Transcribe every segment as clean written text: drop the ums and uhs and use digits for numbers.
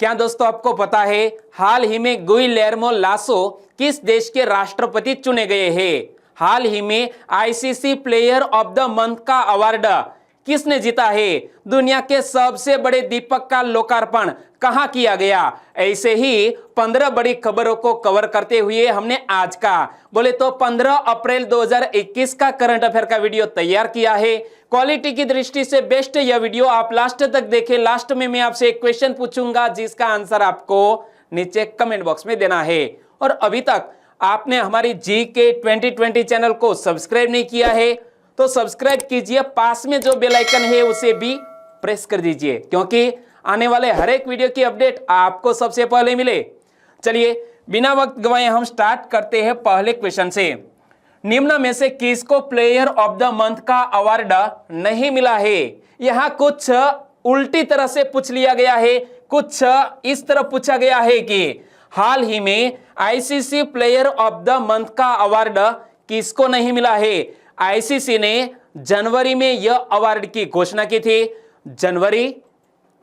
क्या दोस्तों आपको पता है हाल ही में गुइलेर्मो लासो किस देश के राष्ट्रपति चुने गए हैं? हाल ही में ICC player of the month का अवार्ड किसने जीता है? दुनिया के सबसे बड़े दीपक का लोकार्पण कहां किया गया? ऐसे ही 15 बड़ी खबरों को कवर करते हुए हमने आज का बोले तो 15 अप्रैल 2021 का करंट अफेयर का वीडियो तैयार किया है। क्वालिटी की दृष्टि से बेस्ट यह वीडियो आप लास्ट तक देखें। लास्ट में मैं आपसे एक क्वेश्चन पूछूंगा जिसका आंसर आपको नीचे कमेंट बॉक्स में देना है। और अभी तक आपने हमारी जीके 2020 चैनल को सब्सक्राइब नहीं किया है तो सब्सक्राइब कीजिए, पास में जो बेल आइकन है उसे भी प्रेस कर दीजिए क्योंकि आने वाले हर एक वीडियो की अपडेट आपको सबसे पहले मिले। चलिए बिना वक्त गवाए हम स्टार्ट करते हैं पहले क्वेश्चन से। निम्न में से किसको प्लेयर ऑफ द मंथ का अवार्ड नहीं मिला है? यहां कुछ उल्टी तरह से पूछ लिया गया है, कुछ इस तरह पूछा गया है कि हाल ही में ICC player of the month का अवार्ड किसको नहीं मिला है? आईसीसी ने जनवरी में यह अवार्ड की घोषणा की थी। जनवरी,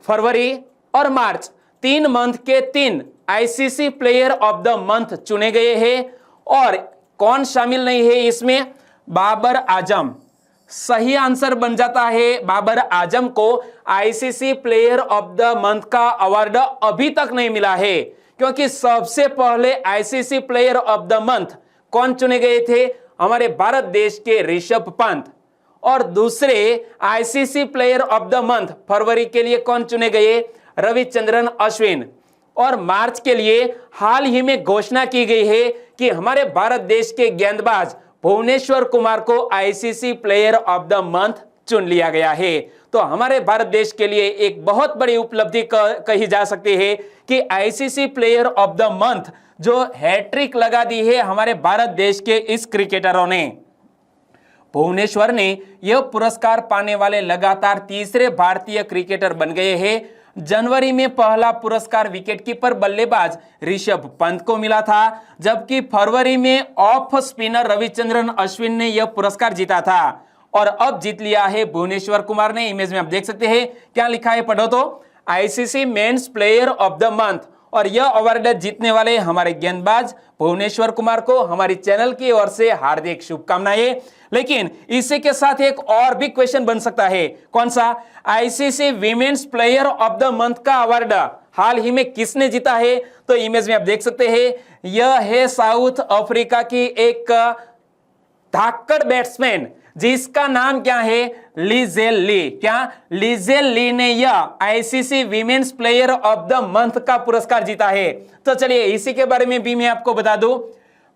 फरवरी और मार्च 3 मंथ के 3 ICC player of the month चुने गए हैं और कौन शामिल नहीं है इसमें? बाबर आजम। सही आंसर बन जाता है बाबर आजम को ICC player of the month का अवार्ड अभी तक नहीं मिला है क्योंकि सबसे पहले ICC player of the month कौन चुने गए थे? हमारे भारत देश के ऋषभ पंत। और दूसरे ICC player of the month फरवरी के लिए कौन चुने गए? रविचंद्रन अश्विन। और मार्च के लिए हाल ही में घोषणा की गई है कि हमारे भारत देश के गेंदबाज भुवनेश्वर कुमार को ICC player of the month चुन लिया गया है। तो हमारे भारत देश के लिए एक बहुत बड़ी उपलब्धि कही जा सकती है कि ICC player of the month जो हैट्रिक लगा दी है हमारे भारत देश के इस क्रिकेटरों ने। भुवनेश्वर ने यह पुरस्कार पाने वाले लगातार तीसरे भारतीय क्रिकेटर बन गए हैं। जनवरी में पहला पुरस्कार विकेटकीपर बल्लेबाज ऋषभ पंत को मिला था, जबकि फरवरी में ऑफ स्पिनर रविचंद्रन अश्विन ने यह पुरस्कार जीता था और अब जीत लिया है भुवनेश्वर कुमार ने। इमेज में आप देख सकते हैं क्या लिखा है, पढ़ो तो। ICC men's player of the month और यह अवार्ड जीतने वाले हमारे गेंदबाज भुवनेश्वर कुमार को हमारी चैनल की ओर से हार्दिक शुभकामनाएं। लेकिन इसी के साथ एक और भी क्वेश्चन बन सकता है, कौन सा? ICC women's player of the month का अवार्ड हाल ही में किसने जीता है? तो इमेज में आप देख सकते हैं यह है साउथ अफ्रीका की एक धाकड़ बैट्समैन जिसका नाम क्या है? लिजेल ली। क्या? लिजेल ली ने यह ICC women's player of the month का पुरस्कार जीता है। तो चलिए इसी के बारे में भी मैं आपको बता दूं।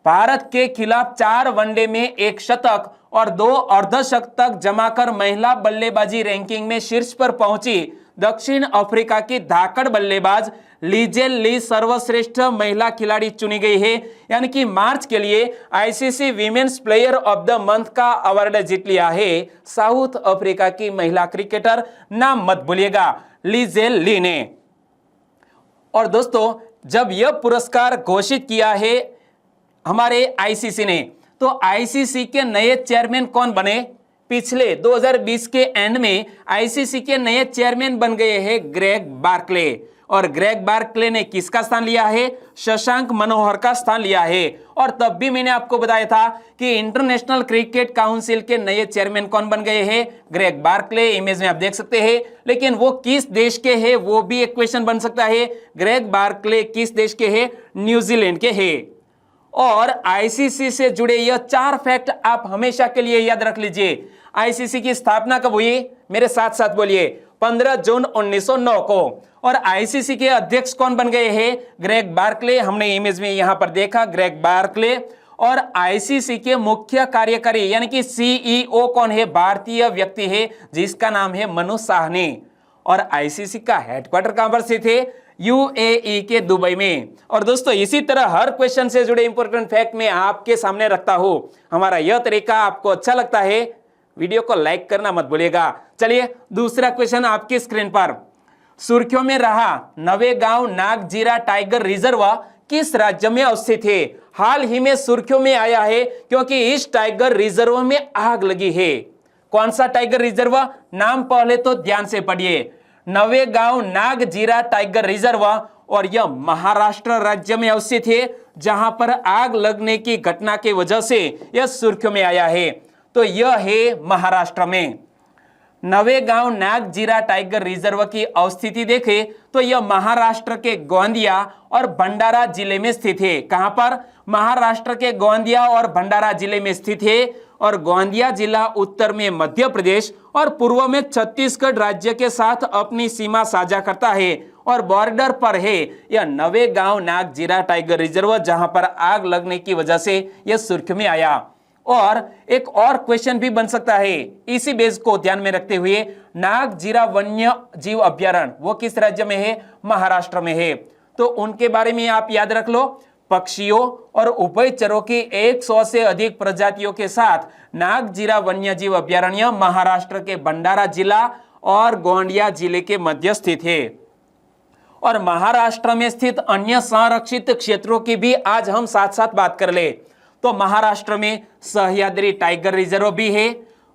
भारत के खिलाफ 4 वनडे में 1 शतक और 2 अर्धशतक जमाकर महिला बल्लेबाजी रैंकिंग में शीर्ष पर पहुंची दक्षिण अफ्रीका की धाकड़ बल्लेबाज लिजेल ली सर्वश्रेष्ठ महिला खिलाड़ी चुनी गई है। यानी कि मार्च के लिए ICC women's player of the month का अवार्ड जीत लिया है साउथ अफ्रीका की महिला क्रिकेटर, नाम मत भूलिएगा, लिजेल ली ने। और दोस्तों जब यह पुरस्कार घोषित किया है हमारे आईसीसी ने तो आईसीसी के नए चेयरमैन कौन बने? पिछले 2020 के एंड में आईसीसी के नए चेयरमैन बन गए हैं ग्रेग बार्कले। और ग्रेग बार्कले ने किसका स्थान लिया है? शशांक मनोहर का स्थान लिया है। और तब भी मैंने आपको बताया था कि इंटरनेशनल क्रिकेट काउंसिल के नए चेयरमैन कौन बन गए हैं? Greg Barclay. इमेज में आप देख सकते हैं, लेकिन वो किस देश के हैं वो भी एक क्वेश्चन बन सकता है। ग्रेग बार्कले किस देश के हैं? न्यूजीलैंड के हैं। और आईसीसी से जुड़े यह 4 फैक्ट आप हमेशा के लिए याद रख लीजिए। आईसीसी की स्थापना कब हुई? मेरे साथ साथ बोलिए, 15 जून 1909 को। और आईसीसी के अध्यक्ष कौन बन गए हैं? Greg Barclay. हमने इमेज में यहां पर देखा ग्रेग बार्कले। और आईसीसी के मुख्य कार्यकारी यानी कि सीईओ कौन है? भारतीय व्यक्ति है जिसका नाम है मनु साहनी। और आईसीसी का हेडक्वार्टर कहां पर स्थित है? यूएई के दुबई में। और दोस्तों इसी तरह हर क्वेश्चन से जुड़े इंपॉर्टेंट फैक्ट मैं आपके सामने रखता हूं। हमारा यह तरीका आपको अच्छा लगता है, वीडियो को लाइक करना मत भूलिएगा। चलिए दूसरा क्वेश्चन आपकी स्क्रीन पर। सुर्खियों में रहा नवेगांव नागजीरा टाइगर रिजर्व किस राज्य में अवस्थित है? हाल ही में सुर्खियों में आया है क्योंकि इस टाइगर रिजर्व में आग लगी है। कौन सा टाइगर रिजर्व? नाम पहले तो ध्यान से पढ़िए। नवेगांव नागजीरा टाइगर रिजर्व, और यह महाराष्ट्र राज्य में अवस्थित है, जहां पर आग लगने की घटना की वजह से यह सुर्खियों में आया है। तो यह है महाराष्ट्र में। नवेगांव नागजीरा टाइगर रिजर्व की अवस्थिति देखें तो यह महाराष्ट्र के गोंदिया और भंडारा जिले में स्थित है। कहां पर? महाराष्ट्र के गोंदिया और भंडारा जिले में स्थित है। और गोंदिया जिला उत्तर में मध्य प्रदेश और पूर्व में छत्तीसगढ़ राज्य के साथ अपनी सीमा साझा करता है और बॉर्डर पर है यह नवेगांव नागजीरा टाइगर रिजर्व, जहां पर आग लगने की वजह से यह सुर्खियों में आया। और एक और क्वेश्चन भी बन सकता है इसी बेस को ध्यान में रखते हुए, नागजीरा वन्य जीव अभ्यारण्य वो किस राज्य में है? महाराष्ट्र में है। तो उनके बारे में आप याद रख लो, पक्षियों और उभयचरों की 100 से अधिक प्रजातियों के साथ नागजीरा वन्य जीव अभ्यारण्य महाराष्ट्र के भंडारा जिला और गोंदिया जिले के मध्य स्थित है। और महाराष्ट्र में स्थित अन्य संरक्षित क्षेत्रों की भी आज हम साथ साथ बात कर ले। तो महाराष्ट्र में सह्याद्री टाइगर रिजर्व भी है,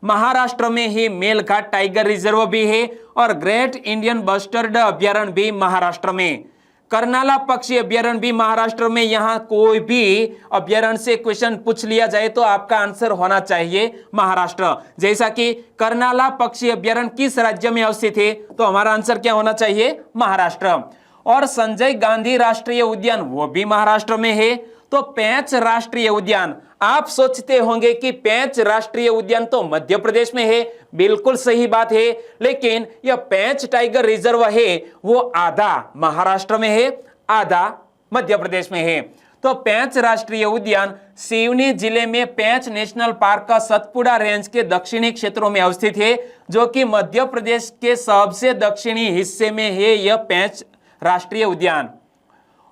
महाराष्ट्र में ही मेलघाट टाइगर रिजर्व भी है, और ग्रेट इंडियन बस्टर्ड अभ्यारण्य भी महाराष्ट्र में, कर्नाला पक्षी अभ्यारण्य भी महाराष्ट्र में। यहां कोई भी अभ्यारण्य से क्वेश्चन पूछ लिया जाए तो आपका आंसर होना चाहिए महाराष्ट्र। जैसा कि कर्नाला पक्षी अभ्यारण्य किस राज्य में अवस्थित है, तो हमारा आंसर क्या होना चाहिए? महाराष्ट्र। और संजय गांधी राष्ट्रीय उद्यान वो भी महाराष्ट्र में है। तो पेंच राष्ट्रीय उद्यान, आप सोचते होंगे कि पेंच राष्ट्रीय उद्यान तो मध्य प्रदेश में है, बिल्कुल सही बात है, लेकिन यह पेंच टाइगर रिजर्व है वो आधा महाराष्ट्र में है, आधा मध्य प्रदेश में है। तो पेंच राष्ट्रीय उद्यान सिवनी जिले में पेंच नेशनल पार्क का सतपुड़ा रेंज के दक्षिणी क्षेत्रों में अवस्थित है, जो कि मध्य प्रदेश के सबसे दक्षिणी हिस्से में है यह पेंच राष्ट्रीय उद्यान।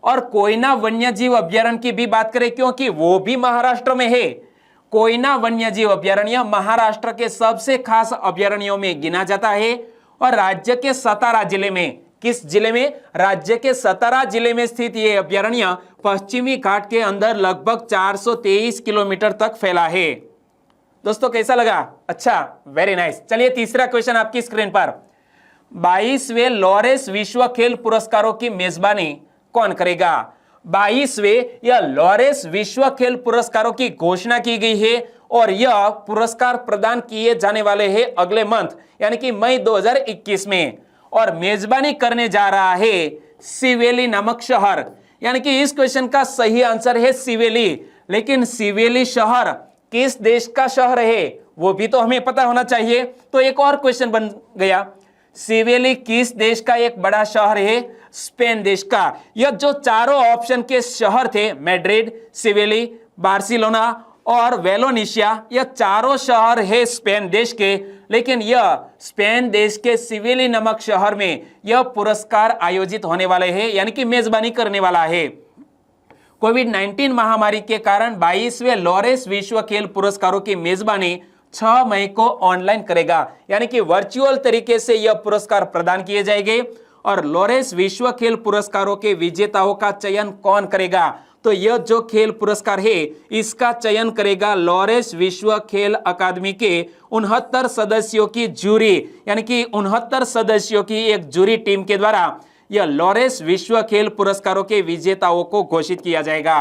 और कोयना वन्यजीव अभ्यारण्य की भी बात करें, क्योंकि वो भी महाराष्ट्र में है। कोयना वन्यजीव अभ्यारण्य महाराष्ट्र के सबसे खास अभ्यारण्यों में गिना जाता है और राज्य के सतारा जिले में, किस जिले में? राज्य के सतारा जिले में स्थित ये अभ्यारण्य पश्चिमी घाट के अंदर लगभग 423 किलोमीटर तक फैला है। दोस्तों कैसा लगा? अच्छा, वेरी नाइस। चलिए तीसरा क्वेश्चन आपकी स्क्रीन पर, 22वें लॉरेंस विश्व खेल पुरस्कारों की मेजबानी कौन करेगा? 22वें यह लॉरेंस विश्व खेल पुरस्कारों की घोषणा की गई है और यह पुरस्कार प्रदान किए जाने वाले हैं अगले मंथ यानी कि मई 2021 में, और मेजबानी करने जा रहा है सिवेली नामक शहर। यानी कि इस क्वेश्चन का सही आंसर है सिवेली, लेकिन सिवेली शहर किस देश का शहर है वो भी तो हमें पता होना चाहिए। तो एक और क्वेश्चन बन गया, सिवेली किस देश का एक बड़ा शहर है? स्पेन देश का। यह जो चारों ऑप्शन के शहर थे, मैड्रिड, सिवेली, बार्सिलोना और वेलोनिशिया, यह चारों शहर है स्पेन देश के, लेकिन यह स्पेन देश के सिवेली नामक शहर में यह पुरस्कार आयोजित होने वाले हैं, यानी कि मेजबानी करने वाला है। कोविड-19 महामारी के कारण 22वें लॉरेंस विश्व खेल पुरस्कारों की मेजबानी 6 मई को ऑनलाइन करेगा, यानी कि वर्चुअल तरीके से यह पुरस्कार प्रदान किए जाएंगे। और लॉरेंस विश्व खेल पुरस्कारों के विजेताओं का चयन कौन करेगा? तो यह जो खेल पुरस्कार है इसका चयन करेगा लॉरेंस विश्व खेल अकादमी के 69 सदस्यों की जूरी, यानी कि 69 सदस्यों की एक जूरी टीम के द्वारा यह लॉरेंस विश्व खेल पुरस्कारों के विजेताओं को घोषित किया जाएगा।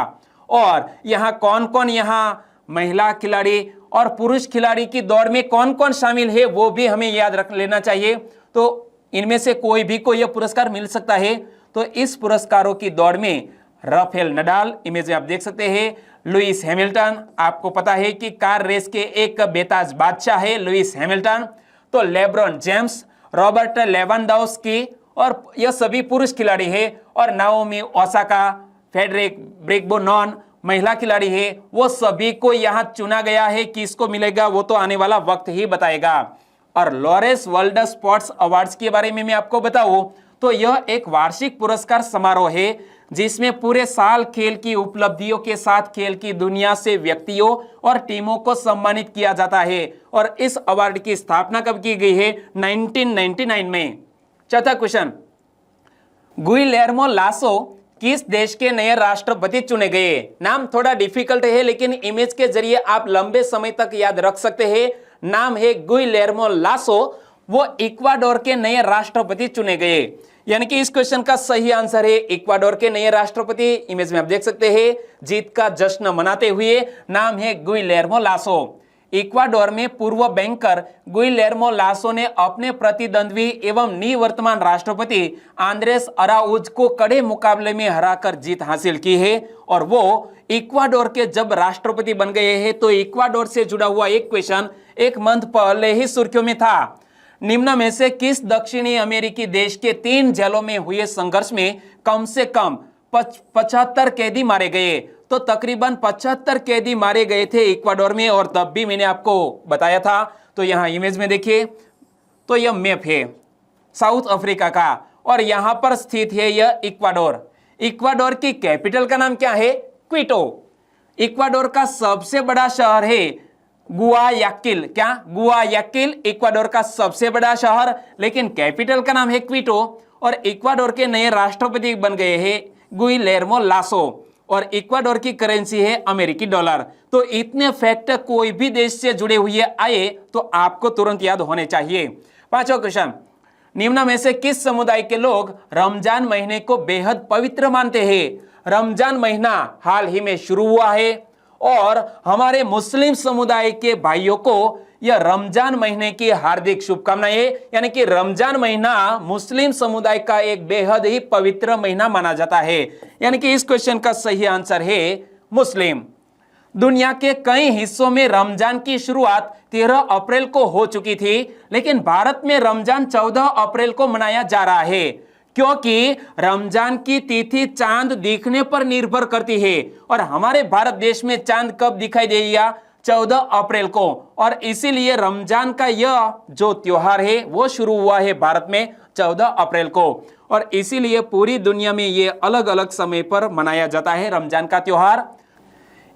और यहाँ कौन कौन, यहाँ महिला खिलाड़ी और पुरुष खिलाड़ी की दौड़ में कौन कौन शामिल है वो भी हमें याद रख लेना चाहिए। तो इनमें से कोई भी को यह पुरस्कार मिल सकता है। तो इस पुरस्कारों की दौड़ में राफेल नडाल, इमेज में आप देख सकते हैं, लुइस हैमिल्टन, आपको पता है कि कार रेस के एक बेताज बादशाह है लुइस हैमिल्टन, तो लेब्रॉन जेम्स, रॉबर्ट लेवेंडोव्स्की, और यह सभी पुरुष खिलाड़ी है। और नाओमी ओसाका, फेडरिक ब्रिगबोनॉन महिला खिलाड़ी है। वो सभी को यहाँ चुना गया है, किसको मिलेगा वो तो आने वाला वक्त ही बताएगा। और लॉरेंस वर्ल्ड स्पोर्ट्स अवार्ड्स के बारे में मैं आपको बताऊं तो यह एक वार्षिक पुरस्कार समारोह है जिसमें पूरे साल खेल की उपलब्धियों के साथ खेल की दुनिया से व्यक्तियों और टीमों को सम्मानित किया जाता है। और इस अवार्ड की स्थापना कब की गई है? 1999 में। चौथा क्वेश्चन, गुइलेर्मो लासो किस देश के नए राष्ट्रपति चुने गए? नाम थोड़ा डिफिकल्ट है लेकिन इमेज के जरिए आप लंबे समय तक याद रख सकते हैं। नाम है गुइलेर्मो लासो, वो इक्वाडोर के नए राष्ट्रपति चुने गए। यानी कि इस क्वेश्चन का सही आंसर है इक्वाडोर के नए राष्ट्रपति। इमेज में आप देख सकते हैं जीत का जश्न मनाते हुए, नाम है गुइलेर्मो लासो। इक्वाडोर में पूर्व बैंकर गुइलेर्मो लासो ने अपने प्रतिद्वंद्वी एवं निवर्तमान राष्ट्रपति आंद्रेस अराउज को कड़े मुकाबले में हराकर जीत हासिल की है और वो इक्वाडोर के जब राष्ट्रपति बन गए हैं। तो इक्वाडोर से जुड़ा हुआ एक क्वेश्चन एक मंथ पहले ही सुर्खियों में था। निम्न में से किस दक्षिणी अमेरिकी देश के 3 जेलों में हुए संघर्ष में कम से कम 75 कैदी मारे गए? तो तकरीबन 75 कैदी मारे गए थे इक्वाडोर में, और तब भी मैंने आपको बताया था। तो यहाँ इमेज में देखिए, तो यह मैप है साउथ अफ्रीका का और यहाँ पर स्थित है यह इक्वाडोर। इक्वाडोर की कैपिटल का नाम क्या है? क्विटो। इक्वाडोर का सबसे बड़ा शहर है गुआयाकिल। क्या? गुआयाकिल इक्वाडोर का सबसे बड़ा शहर, लेकिन कैपिटल का नाम है क्विटो। और इक्वाडोर के नए राष्ट्रपति बन गए हैं गुइलेर्मो लासो और इक्वाडोर की करेंसी है अमेरिकी डॉलर। तो इतने फैक्ट कोई भी देश से जुड़े हुए आए तो आपको तुरंत याद होने चाहिए। 5वां क्वेश्चन, निम्न में से किस समुदाय के लोग रमजान महीने को बेहद पवित्र मानते हैं? रमजान महीना हाल ही में शुरू हुआ है और हमारे मुस्लिम समुदाय के भाइयों को यह रमजान महीने की हार्दिक शुभकामनाएं। यानी कि रमजान महीना मुस्लिम समुदाय का एक बेहद ही पवित्र महीना माना जाता है। यानी कि इस क्वेश्चन का सही आंसर है मुस्लिम। दुनिया के कई हिस्सों में रमजान की शुरुआत 13 अप्रैल को हो चुकी थी, लेकिन भारत में रमजान 14 अप्रैल को मनाया जा रहा है, क्योंकि रमजान की तिथि चांद दिखने पर निर्भर करती है और हमारे भारत देश में चांद कब दिखाई देगा? 14 अप्रैल को। और इसीलिए रमजान का यह जो त्योहार है वो शुरू हुआ है भारत में 14 अप्रैल को, और इसीलिए पूरी दुनिया में ये अलग अलग समय पर मनाया जाता है रमजान का त्योहार।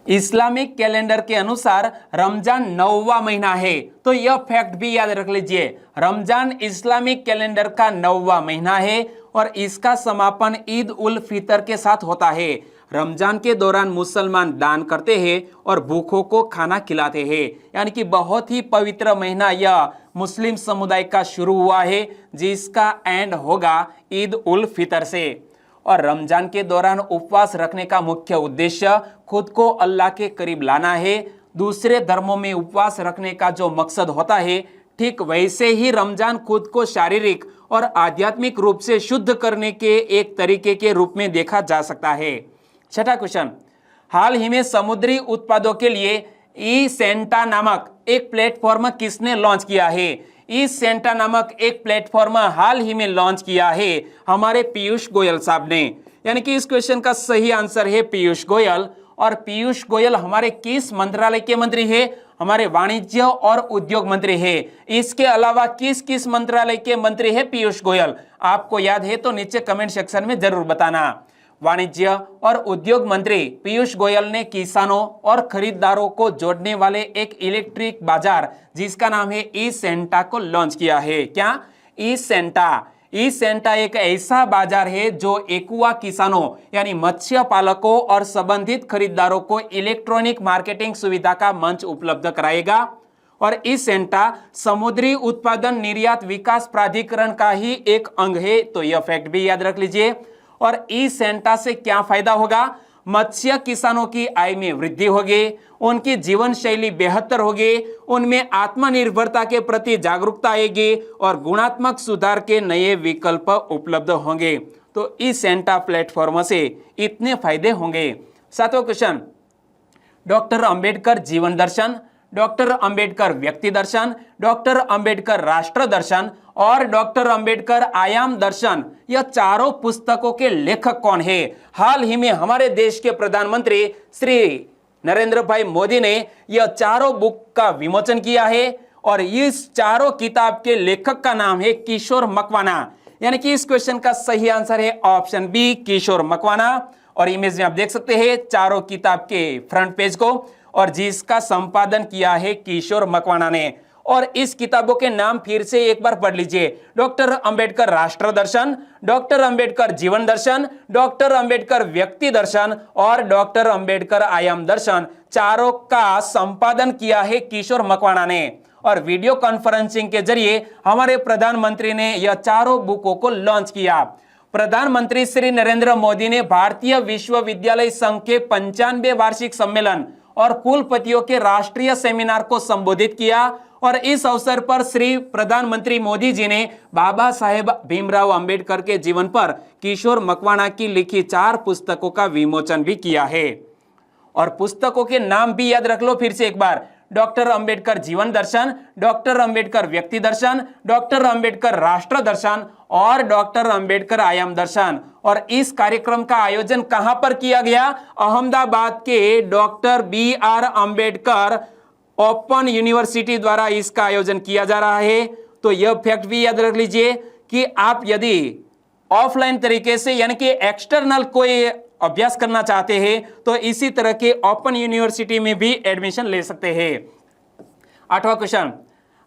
इस्लामिक कैलेंडर के अनुसार रमजान 9वां महीना है, तो यह फैक्ट भी याद रख लीजिए। रमजान इस्लामिक कैलेंडर का 9वां महीना है और इसका समापन ईद उल फितर के साथ होता है। रमजान के दौरान मुसलमान दान करते हैं और भूखों को खाना खिलाते हैं। यानी कि बहुत ही पवित्र महीना यह मुस्लिम समुदाय का शुरू हुआ है, जिसका एंड होगा ईद उल फितर से। और रमजान के दौरान उपवास रखने का मुख्य उद्देश्य खुद को अल्लाह के करीब लाना है। दूसरे धर्मों में उपवास रखने का जो मकसद होता है, ठीक वैसे ही रमजान खुद को शारीरिक और आध्यात्मिक रूप से शुद्ध करने के एक तरीके के रूप में देखा जा सकता है। 6वां क्वेश्चन, हाल ही में समुद्री उत्पादों के लिए ई सेंटा नामक एक प्लेटफॉर्म किसने लॉन्च किया है? ई सेंटा नामक एक प्लेटफॉर्म हाल ही में लॉन्च किया है हमारे पीयूष गोयल साहब ने। यानी कि इस क्वेश्चन का सही आंसर है पीयूष गोयल। और पीयूष गोयल हमारे किस मंत्रालय के मंत्री है? हमारे वाणिज्य और उद्योग मंत्री है। इसके अलावा किस किस मंत्रालय के मंत्री है पीयूष गोयल? आपको याद है तो नीचे कमेंट सेक्शन में जरूर बताना। वाणिज्य और उद्योग मंत्री पीयूष गोयल ने किसानों और खरीदारों को जोड़ने वाले एक इलेक्ट्रिक बाजार जिसका नाम है ई सेंटा को लॉन्च किया है। क्या? ई सेंटा। ई सेंटा एक ऐसा बाजार है जो एक्वा किसानों यानी मत्स्य पालकों और संबंधित खरीदारों को इलेक्ट्रॉनिक मार्केटिंग सुविधा का मंच उपलब्ध कराएगा। और ई सेंटा समुद्री उत्पादन निर्यात विकास प्राधिकरण का ही एक अंग है, तो यह फैक्ट भी याद रख लीजिए। और ई सेंटा से क्या फायदा होगा? मत्स्य किसानों की आय में वृद्धि होगी, उनकी जीवन शैली बेहतर होगी, उनमें आत्मनिर्भरता के प्रति जागरूकता आएगी और गुणात्मक सुधार के नए विकल्प उपलब्ध होंगे। तो ई सेंटा प्लेटफॉर्म से इतने फायदे होंगे। 7वां क्वेश्चन, डॉक्टर अंबेडकर जीवन दर्शन, डॉक्टर अंबेडकर व्यक्ति दर्शन, डॉक्टर अंबेडकर राष्ट्र दर्शन और डॉक्टर अंबेडकर आयाम दर्शन, यह चारों पुस्तकों के लेखक कौन है? हाल ही में हमारे देश के प्रधानमंत्री श्री नरेंद्र भाई मोदी ने यह चारों बुक का विमोचन किया है और इस चारों किताब के लेखक का नाम है किशोर मकवाना। यानी कि इस क्वेश्चन का सही आंसर है ऑप्शन बी, किशोर मकवाना। और इमेज में आप देख सकते हैं चारों किताब के फ्रंट पेज को, और जिसका संपादन किया है किशोर मकवाना ने। और इस किताबों के नाम फिर से एक बार पढ़ लीजिए, डॉक्टर अंबेडकर राष्ट्र दर्शन, डॉक्टर अंबेडकर जीवन दर्शन, डॉक्टर अंबेडकर व्यक्ति दर्शन और डॉक्टर अंबेडकर आयाम दर्शन। चारों का संपादन किया है किशोर मकवाना ने। और वीडियो कॉन्फ्रेंसिंग के जरिए हमारे प्रधानमंत्री ने यह चारों बुकों को लॉन्च किया। प्रधानमंत्री श्री नरेंद्र मोदी ने भारतीय विश्वविद्यालय संघ के 95वें वार्षिक सम्मेलन और कुलपतियों के राष्ट्रीय सेमिनार को संबोधित किया और इस अवसर पर श्री प्रधानमंत्री मोदी जी ने बाबा साहेब भीमराव अंबेडकर के जीवन पर किशोर मकवाना की लिखी 4 पुस्तकों का विमोचन भी किया है। और पुस्तकों के नाम भी याद रख लो फिर से एक बार, डॉक्टर अंबेडकर जीवन दर्शन, डॉक्टर अंबेडकर व्यक्ति दर्शन, डॉक्टर अंबेडकर राष्ट्र दर्शन और डॉक्टर अंबेडकर आयाम दर्शन। और इस कार्यक्रम का आयोजन कहां पर किया गया? अहमदाबाद के doctor BR Ambedkar open university द्वारा इसका आयोजन किया जा रहा है। तो यह फैक्ट भी याद रख लीजिए कि आप यदि ऑफलाइन तरीके से यानी कि एक्सटर्नल कोई अभ्यास करना चाहते हैं तो इसी तरह के ओपन यूनिवर्सिटी में भी एडमिशन ले सकते हैं। 8वां क्वेश्चन,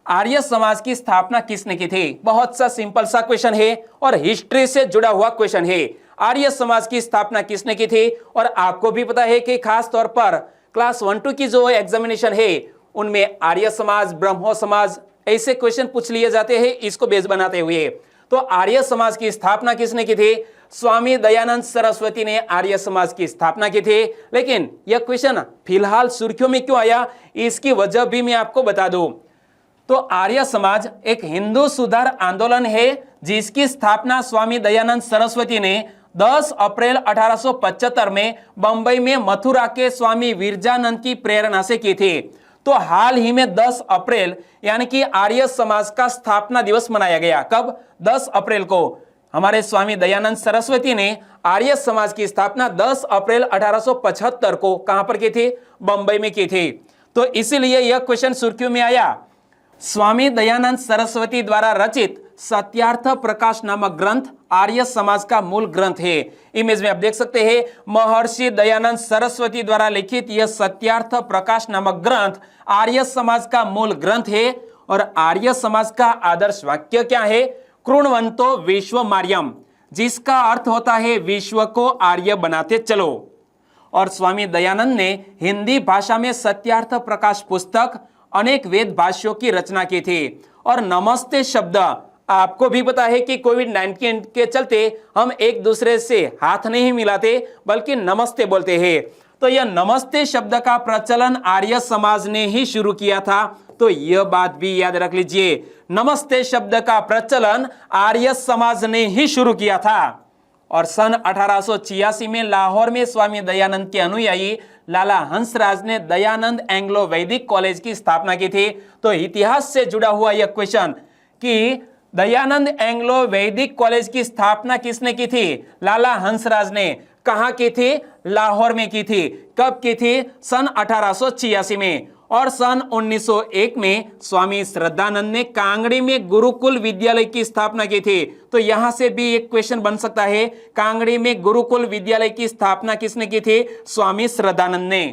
आर्य समाज की स्थापना किसने की थी? बहुत सा सिंपल सा क्वेश्चन है और हिस्ट्री से जुड़ा हुआ क्वेश्चन है। आर्य समाज की स्थापना किसने की थी? और आपको भी पता है कि खास तौर पर क्लास 1-2 की जो एग्जामिनेशन है उनमें आर्य समाज, ब्रह्मो समाज ऐसे क्वेश्चन पूछ लिए जाते हैं इसको बेस बनाते हुए। तो आर्य समाज की स्थापना किसने की थी? स्वामी दयानंद सरस्वती ने आर्य समाज की स्थापना की थी। लेकिन यह क्वेश्चन फिलहाल सुर्खियों में क्यों आया इसकी वजह भी मैं आपको बता दूं। तो आर्य समाज एक हिंदू सुधार आंदोलन है जिसकी स्थापना स्वामी दयानंद सरस्वती ने 10 अप्रैल 1875 में बंबई में मथुरा के स्वामी विरजानंद की प्रेरणा से की थी। तो हाल ही में 10 अप्रैल यानी कि आर्य समाज का स्थापना दिवस मनाया गया। कब? 10 अप्रैल को हमारे स्वामी दयानंद सरस्वती ने आर्य समाज की स्थापना 10 अप्रैल 1875 को कहां पर की थी? बंबई में की थी। तो इसीलिए यह क्वेश्चन सुर्खियों में आया। स्वामी दयानंद सरस्वती द्वारा रचित सत्यार्थ प्रकाश नामक ग्रंथ आर्य समाज का मूल ग्रंथ है। इमेज में आप देख सकते हैं महर्षि दयानंद सरस्वती द्वारा लिखित यह सत्यार्थ प्रकाश नामक ग्रंथ आर्य समाज का मूल ग्रंथ है। और आर्य समाज का आदर्श वाक्य क्या है? कृण्वन्तो विश्वमार्यम, जिसका अर्थ होता है विश्व को आर्य बनाते चलो। और स्वामी दयानंद ने हिंदी भाषा में सत्यार्थ प्रकाश पुस्तक अनेक वेद भाष्यों की रचना की थी। और नमस्ते शब्द आपको भी पता है कि कोविड-19 के चलते हम एक दूसरे से हाथ नहीं मिलाते बल्कि नमस्ते बोलते हैं। तो यह नमस्ते शब्द का प्रचलन आर्य समाज ने ही शुरू किया था। तो यह बात भी याद रख लीजिए, नमस्ते शब्द का प्रचलन आर्य समाज ने ही शुरू किया था। और सन 1886 में लाहौर में स्वामी दयानंद के अनुयायी लाला हंसराज ने दयानंद एंग्लो वैदिक कॉलेज की स्थापना की थी। तो इतिहास से जुड़ा हुआ यह क्वेश्चन कि दयानंद एंग्लो वैदिक कॉलेज की स्थापना किसने की थी? लाला हंसराज ने। कहां की थी? लाहौर में की थी। कब की थी? सन 1886 में। और सन 1901 में स्वामी श्रद्धानंद ने कांगड़ी में गुरुकुल विद्यालय की स्थापना की थी। तो यहां से भी एक क्वेश्चन बन सकता है, कांगड़ी में गुरुकुल विद्यालय की स्थापना किसने की थी? स्वामी श्रद्धानंद ने।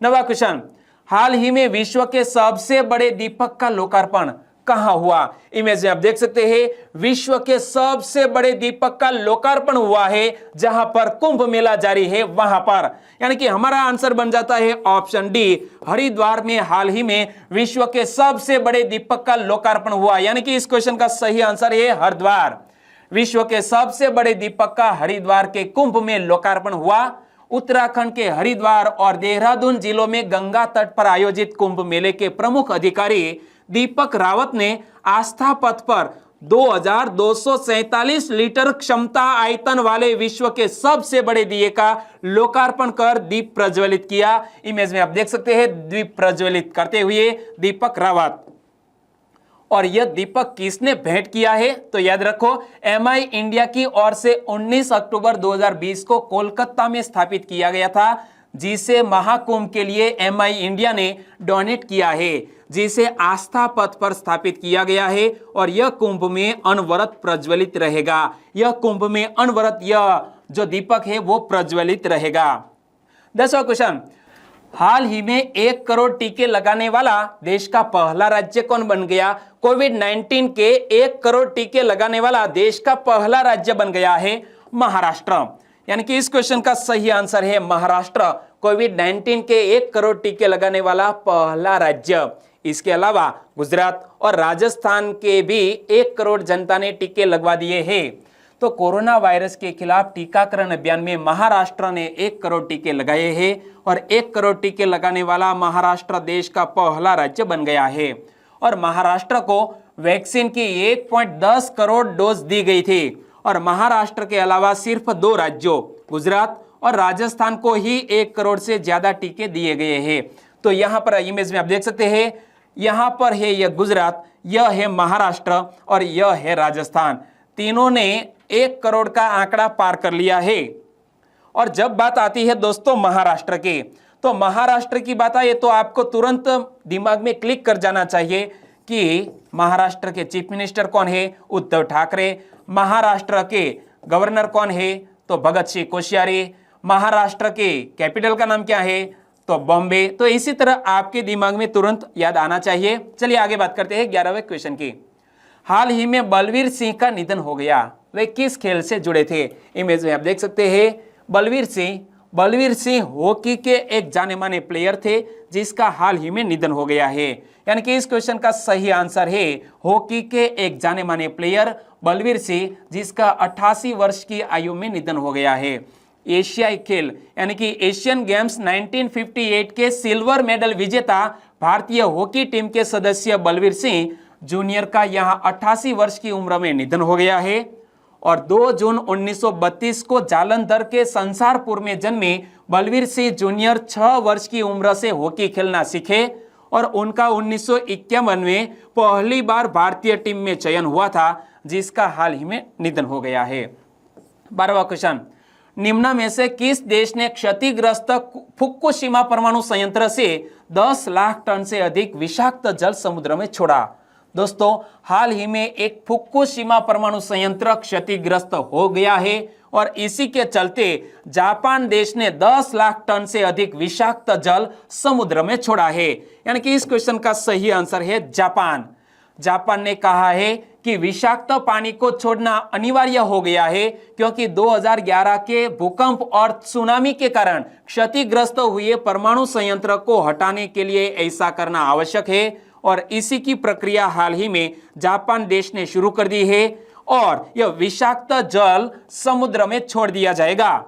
9वां क्वेश्चन, हाल ही में विश्व के सबसे बड़े दीपक का लोकार्पण कहां हुआ? इमेज में आप देख सकते हैं विश्व के सबसे बड़े दीपक का लोकार्पण हुआ है जहां पर कुंभ मेला जारी है वहां पर। यानी कि हमारा आंसर बन जाता है ऑप्शन डी, हरिद्वार में हाल ही में विश्व के सबसे बड़े दीपक का लोकार्पण हुआ। यानी कि इस क्वेश्चन का सही आंसर है हरिद्वार। विश्व के सबसे बड़े दीपक का हरिद्वार के कुंभ में लोकार्पण हुआ। उत्तराखंड के हरिद्वार और देहरादून जिलों में गंगा तट पर आयोजित कुंभ मेले के प्रमुख अधिकारी दीपक रावत ने आस्था पथ पर 2247 लीटर क्षमता आयतन वाले विश्व के सबसे बड़े दिए का लोकार्पण कर दीप प्रज्वलित किया। इमेज में आप देख सकते हैं दीप प्रज्वलित करते हुए दीपक रावत। और यह दीपक किसने भेंट किया है? तो याद रखो MI इंडिया की ओर से 19 अक्टूबर 2020 को कोलकाता में स्थापित किया गया था, जिसे महाकुंभ के लिए MI इंडिया ने डोनेट किया है, जिसे आस्था पथ पर स्थापित किया गया है। और यह कुंभ में अनवरत प्रज्वलित रहेगा। यह कुंभ में अनवरत यह जो दीपक है वो प्रज्वलित रहेगा। 10वां क्वेश्चन, हाल ही में 1 करोड़ टीके लगाने वाला देश का पहला राज्य कौन बन गया? कोविड-19 के 1 करोड़ टीके लगाने वाला देश का पहला राज्य बन गया है महाराष्ट्र। यानी कि इस क्वेश्चन का सही आंसर है महाराष्ट्र, कोविड-19 के 1 करोड़ टीके लगाने वाला पहला राज्य। इसके अलावा गुजरात और राजस्थान के भी 1 करोड़ जनता ने टीके लगवा दिए हैं। तो कोरोना वायरस के खिलाफ टीकाकरण अभियान में महाराष्ट्र ने 1 करोड़ टीके लगाए हैं और 1 करोड़ टीके लगाने वाला महाराष्ट्र देश का पहला राज्य बन गया है। और महाराष्ट्र को वैक्सीन की 1.10 करोड़ डोज दी गई थी और महाराष्ट्र के अलावा सिर्फ 2 राज्यों गुजरात और राजस्थान को ही 1 करोड़ से ज्यादा टीके दिए गए हैं। तो यहाँ पर इमेज में आप देख सकते हैं, यहाँ पर है यह गुजरात, यह है महाराष्ट्र और यह है राजस्थान। तीनों ने 1 करोड़ का आंकड़ा पार कर लिया है। और जब बात आती है दोस्तों महाराष्ट्र की, तो महाराष्ट्र की बात आए तो आपको तुरंत दिमाग में क्लिक कर जाना चाहिए कि महाराष्ट्र के चीफ मिनिस्टर कौन है, उद्धव ठाकरे। महाराष्ट्र के गवर्नर कौन है, तो भगत सिंह कोश्यारी। महाराष्ट्र के कैपिटल का नाम क्या है, तो बॉम्बे। तो इसी तरह आपके दिमाग में तुरंत याद आना चाहिए। चलिए आगे बात करते हैं 11वें क्वेश्चन की। हाल ही में बलवीर सिंह का निधन हो गया, वे किस खेल से जुड़े थे? इमेज में आप देख सकते हैं बलवीर सिंह हॉकी के एक जाने माने प्लेयर थे जिसका हाल ही में निधन हो गया है। यानी कि इस क्वेश्चन का सही आंसर है हॉकी के एक जाने माने प्लेयर बलवीर सिंह, जिसका 88 वर्ष की आयु में निधन हो गया है। एशियाई खेल यानी कि एशियन गेम्स 1958 के सिल्वर मेडल विजेता भारतीय हॉकी टीम के सदस्य बलवीर सिंह जूनियर का यहां 88 वर्ष की उम्र में निधन हो गया है। और 2 जून 1932 को जालंधर के संसारपुर में जन्मे बलवीर सिंह जूनियर 6 वर्ष की उम्र से हॉकी खेलना सीखे और उनका 1951 में पहली बार भारतीय टीम में चयन हुआ था, जिसका हाल ही में निधन हो गया है। 12वां क्वेश्चन, निम्न में से किस देश ने क्षतिग्रस्त फुकुशिमा परमाणु संयंत्र से 10 लाख टन से अधिक विषाक्त जल समुद्र में छोड़ा? दोस्तों, हाल ही में एक फुकुशिमा परमाणु संयंत्र क्षतिग्रस्त हो गया है और इसी के चलते जापान देश ने 10 लाख टन से अधिक विषाक्त जल समुद्र में छोड़ा है। यानी कि इस क्वेश्चन का सही आंसर है जापान ने कहा है कि विषाक्त पानी को छोड़ना अनिवार्य हो गया है क्योंकि 2011 के भूकंप और सुनामी के कारण क्षतिग्रस्त हुए परमाणु संयंत्र को हटाने के लिए ऐसा करना आवश्यक है और इसी की प्रक्रिया हाल ही में जापान देश ने शुरू कर दी है और यह विषाक्त जल समुद्र में छोड़ दिया जाएगा।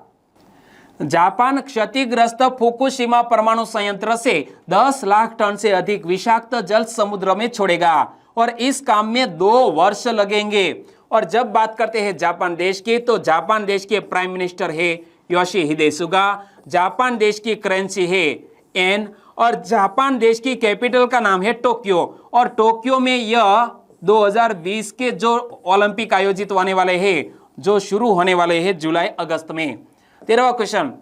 जापान क्षतिग्रस्त फुकुशिमा परमाणु संयंत्र से 10 लाख टन से अधिक विषाक्त जल समुद्र में छोड़ेगा और इस काम में 2 वर्ष लगेंगे। और जब बात करते हैं जापान देश की, तो जापान देश के प्राइम मिनिस्टर है योशिहिदे सुगा, जापान देश की करेंसी है येन और जापान देश की कैपिटल का नाम है टोक्यो। और टोक्यो में यह 2020 के जो ओलंपिक आयोजित होने वाले हैं, जो शुरू होने वाले हैं जुलाई अगस्त में। 13वां क्वेश्चन,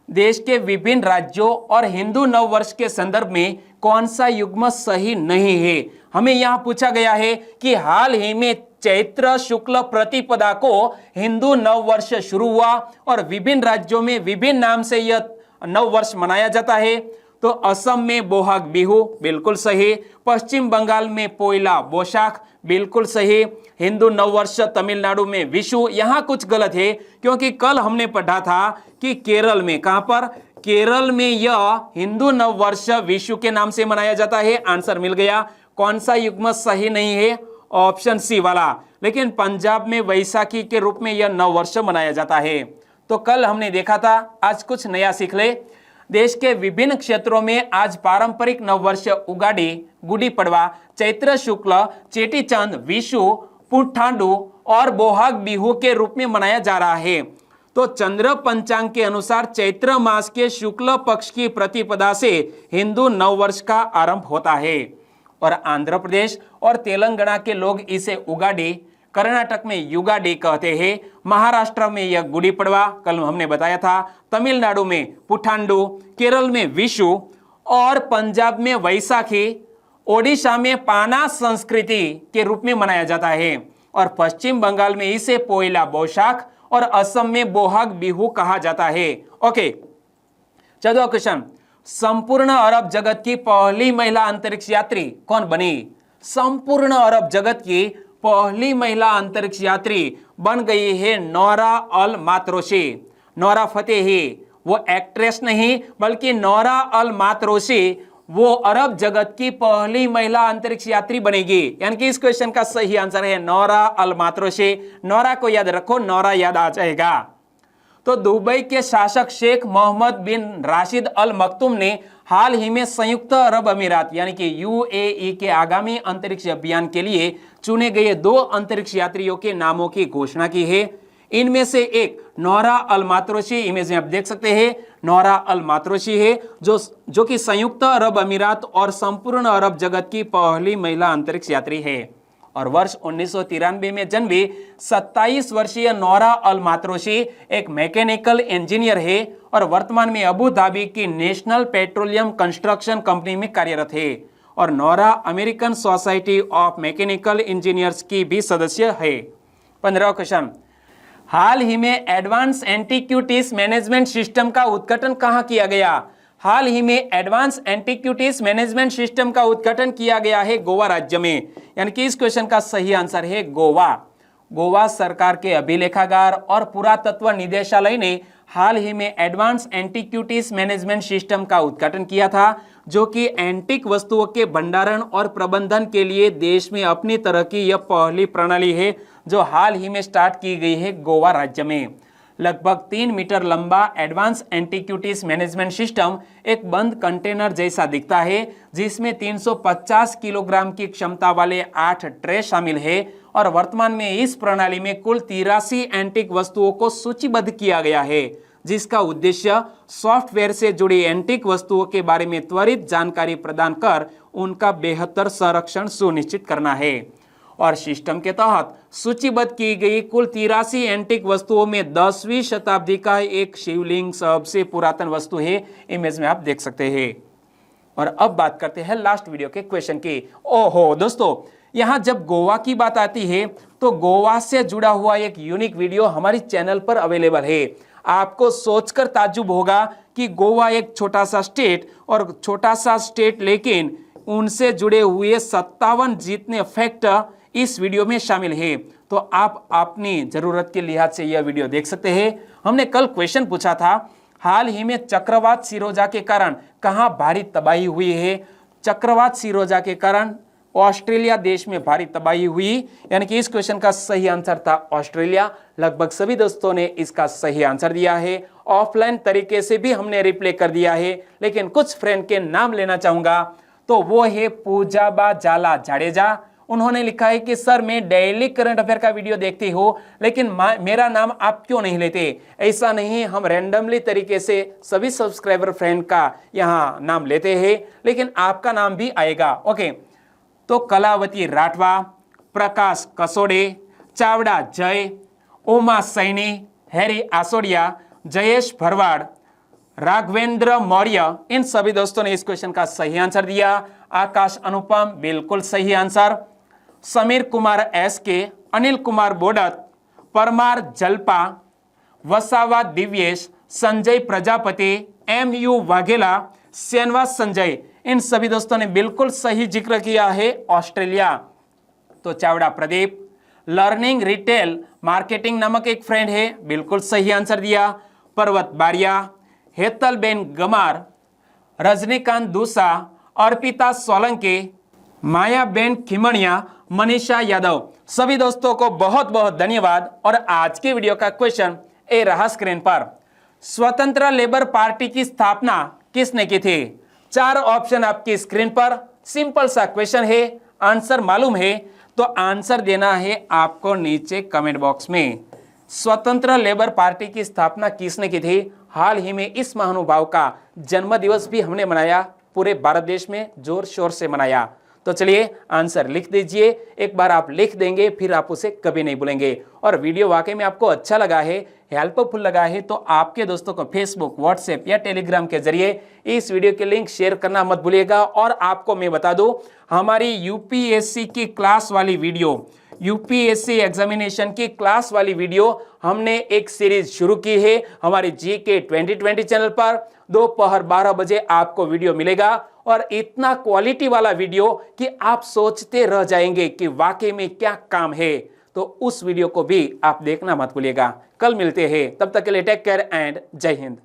देश के विभिन्न राज्यों और हिंदू नव वर्ष के संदर्भ में कौन सा युग्म सही नहीं है? हमें यहाँ पूछा गया है कि हाल ही में चैत्र शुक्ल प्रतिपदा को हिंदू नव वर्ष शुरू हुआ और विभिन्न राज्यों में विभिन्न नाम से यह नव वर्ष मनाया जाता है। तो असम में बोहाग बिहू, बिल्कुल सही। पश्चिम बंगाल में पोइला बोशाख, बिल्कुल सही। हिंदू नववर्ष तमिलनाडु में विशु, यहाँ कुछ गलत है क्योंकि कल हमने पढ़ा था कि केरल में, कहां पर, केरल में यह हिंदू नववर्ष विशु के नाम से मनाया जाता है। आंसर मिल गया। कौन सा युग्म सही नहीं है? ऑप्शन सी वाला। लेकिन पंजाब में वैसाखी के रूप में यह नववर्ष मनाया जाता है। तो कल हमने देखा था, आज कुछ नया सीख ले। देश के विभिन्न क्षेत्रों में आज पारंपरिक नववर्ष उगाड़ी, गुड़ी पड़वा, चैत्र शुक्ल, चेटीचंद, विशु, पुठांडु और बोहाग बिहू के रूप में मनाया जा रहा है। तो चंद्र पंचांग के अनुसार चैत्र मास के शुक्ल पक्ष की प्रतिपदा से हिंदू नववर्ष का आरंभ होता है और आंध्र प्रदेश और तेलंगाना के लोग इसे उगाड़ी, कर्नाटक में युगाडी कहते हैं, महाराष्ट्र में यह गुड़ी पड़वा, कल हमने बताया था, तमिलनाडु में पुठांडु, केरल में विशु और पंजाब में वैसाखी, ओडिशा में पाना संस्कृति के रूप में मनाया जाता है और पश्चिम बंगाल में इसे पोइला बोशाख और असम में बोहाग बिहू कहा जाता है। ओके, 14वां क्वेश्चन, संपूर्ण अरब जगत की पहली महिला अंतरिक्ष यात्री कौन बनी? संपूर्ण अरब जगत की पहली महिला अंतरिक्ष यात्री बन गई है नोरा अल मातरोशी। नोरा फतेही, वो एक्ट्रेस नहीं बल्कि नोरा अल मातरोशी वो अरब जगत की पहली महिला अंतरिक्ष यात्री बनेगी। यानी कि इस क्वेश्चन का सही आंसर है नौरा अल मातरोशी। नौरा को याद रखो, नौरा याद आ जाएगा। तो दुबई के शासक शेख मोहम्मद बिन राशिद अल मखतूम ने हाल ही में संयुक्त अरब अमीरात यानी कि यूएई के आगामी अंतरिक्ष अभियान के लिए चुने गए 2 अंतरिक्ष यात्रियों के नामों की घोषणा की है। इनमें से एक नौरा अल मातरोशी, इमेज में आप देख सकते हैं, नौरा अल मातरोशी है जो कि संयुक्त अरब अमीरात और संपूर्ण अरब जगत की पहली महिला अंतरिक्ष यात्री है। और वर्ष 1993 में जन्मी 27 वर्षीय नौरा अल मातरोशी एक मैकेनिकल इंजीनियर है और वर्तमान में अबू धाबी की नेशनल पेट्रोलियम कंस्ट्रक्शन कंपनी में कार्यरत है। और Noura American society of mechanical engineers की भी सदस्य है। 15वां क्वेश्चन, हाल ही में एडवांस एंटीक्यूटीज मैनेजमेंट सिस्टम का उद्घाटन कहां किया गया? हाल ही में एडवांस एंटीक्यूटीज मैनेजमेंट सिस्टम का उद्घाटन किया गया है गोवा राज्य में। यानी कि इस क्वेश्चन का सही आंसर है गोवा। गोवा सरकार के अभिलेखागार और पुरातत्व निदेशालय ने हाल ही में एडवांस एंटीक्यूटीज मैनेजमेंट सिस्टम का उद्घाटन किया था, जो कि एंटीक वस्तुओं के भंडारण और प्रबंधन के लिए देश में अपनी तरह की यह पहली प्रणाली है जो हाल ही में स्टार्ट की गई है गोवा राज्य में। लगभग 3 मीटर लंबा एडवांस एंटीक्यूटीज मैनेजमेंट सिस्टम एक बंद कंटेनर जैसा दिखता है, जिसमें 350 किलोग्राम की क्षमता वाले 8 ट्रे शामिल है। और वर्तमान में इस प्रणाली में कुल 83 एंटीक वस्तुओं को सूचीबद्ध किया गया है, जिसका उद्देश्य सॉफ्टवेयर से जुड़ी एंटीक वस्तुओं के बारे में त्वरित जानकारी प्रदान कर उनका बेहतर संरक्षण सुनिश्चित करना है। और सिस्टम के तहत सूचीबद्ध की गई कुल 83 एंटीक वस्तुओं में 10वीं शताब्दी का एक शिवलिंग सबसे पुरातन वस्तु है। इमेज में आप देख सकते हैं। और अब बात करते हैं लास्ट वीडियो के क्वेश्चन की। ओहो दोस्तों, यहाँ जब गोवा की बात आती है तो गोवा से जुड़ा हुआ एक यूनिक वीडियो हमारी चैनल पर अवेलेबल है। आपको सोचकर ताज्जुब होगा कि गोवा एक छोटा सा स्टेट लेकिन उनसे जुड़े हुए 57 जितने फैक्ट इस वीडियो में शामिल है। तो आप अपनी जरूरत के लिहाज से यह वीडियो देख सकते हैं। हमने कल क्वेश्चन पूछा था, हाल ही में चक्रवात सिरोजा के कारण कहां भारी तबाही हुई है? चक्रवात सिरोजा के कारण ऑस्ट्रेलिया देश में भारी तबाही हुई। यानी कि इस क्वेश्चन का सही आंसर था ऑस्ट्रेलिया। लगभग सभी दोस्तों ने इसका सही आंसर दिया है। ऑफलाइन तरीके से भी हमने रिप्ले कर दिया है, लेकिन कुछ फ्रेंड के नाम लेना चाहूंगा। तो वो है पूजाबा जाला जाडेजा। उन्होंने लिखा है कि सर मैं डेली करंट अफेयर का वीडियो देखती हूँ, लेकिन मेरा नाम आप क्यों नहीं लेते? ऐसा नहीं, हम रैंडमली तरीके से सभी सब्सक्राइबर फ्रेंड का यहाँ नाम लेते हैं, लेकिन आपका नाम भी आएगा। ओके, तो कलावती राठवा, प्रकाश कसोड़े, चावड़ा जय, उमा सैनी, हैरी आसोड़िया, जयेश भरवाड़, राघवेंद्र मौर्य, इन सभी दोस्तों ने इस क्वेश्चन का सही आंसर दिया। आकाश अनुपम बिल्कुल सही answer. Sameer Kumar SK, Anil Kumar बोडत, Parmar Jalpa, Vasava Divyesh, Sanjay Prajapati, MU Vaghela, Srinivas Sanjay, इन सभी दोस्तों ने बिल्कुल सही जिक्र किया है ऑस्ट्रेलिया। तो Chavda Pradeep, learning retail marketing नामक एक फ्रेंड है, बिल्कुल सही आंसर दिया। पर्वत बारिया, हेतलबेन गमार, रजनीकांत दूसा, अर्पिता सोलंकी, मायाबेन खिमणिया, मनीषा यादव, सभी दोस्तों को बहुत बहुत धन्यवाद। और आज के वीडियो का क्वेश्चन ए रहा स्क्रीन पर, स्वतंत्र लेबर पार्टी की स्थापना किसने की थी? 4 ऑप्शन आपकी स्क्रीन पर। सिंपल सा क्वेश्चन है, आंसर मालूम है तो आंसर देना है आपको नीचे कमेंट बॉक्स में। स्वतंत्र लेबर पार्टी की स्थापना किसने की थी? हाल ही में इस महानुभाव का जन्मदिवस भी हमने मनाया, पूरे भारत देश में जोर शोर से मनाया। तो चलिए आंसर लिख दीजिए। एक बार आप लिख देंगे फिर आप उसे कभी नहीं भूलेंगे। और वीडियो वाकई में आपको अच्छा लगा है, हेल्पफुल लगा है, तो आपके दोस्तों को फेसबुक, व्हाट्सएप या टेलीग्राम के जरिए इस वीडियो के लिंक शेयर करना मत भूलिएगा। और आपको मैं बता दूं, हमारी यूपीएससी की क्लास वाली वीडियो, यूपीएससी एग्जामिनेशन की क्लास वाली वीडियो हमने एक सीरीज शुरू की है हमारी GK 2020 चैनल पर। दोपहर 12 बजे आपको वीडियो मिलेगा और इतना क्वालिटी वाला वीडियो कि आप सोचते रह जाएंगे कि वाकई में क्या काम है। तो उस वीडियो को भी आप देखना मत भूलिएगा। कल मिलते हैं, तब तक के लिए टेक केयर एंड जय हिंद।